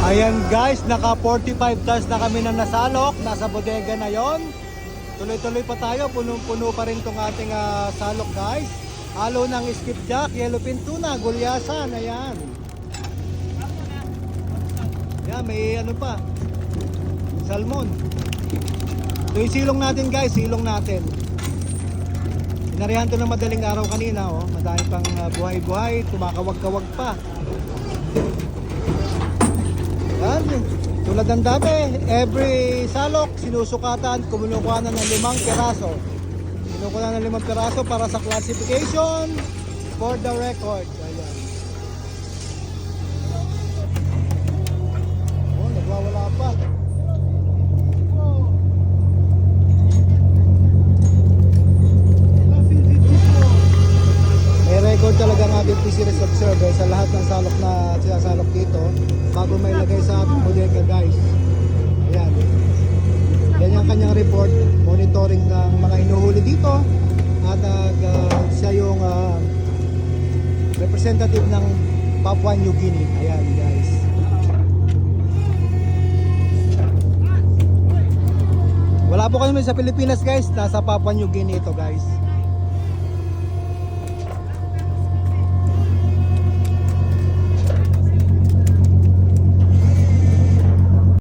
Ayan guys, naka 45 tons na kami na nasalok. Nasa bodega na yon. Tuloy-tuloy pa tayo, punong-puno pa rin tong ating salok guys. Halo ng skipjack, yellowfin tuna, gulyasan, ayan. Yan, may ano pa, salmon. Ito yung silong natin guys, silong natin. Inarihan to ng madaling araw kanina, oh. Madami pang buhay-buhay, kumakawag-kawag pa. Yan, tulad ng dati, every salok sinusukatan, kumukuha na ng 5 piraso. Kinukuha na ng 5 piraso para sa classification for the record. Ayan. Oh, nagwawala pa. May record talaga ang ating fisheries observer sa lahat ng salok na sinasalok dito bago may lagay sa ating bodega guys. Ayan. Yan yung kanyang report, monitoring ng mga inuhuli dito at siya yung representative ng Papua New Guinea. Ayan guys. Wala po kami sa Pilipinas guys, nasa Papua New Guinea ito guys.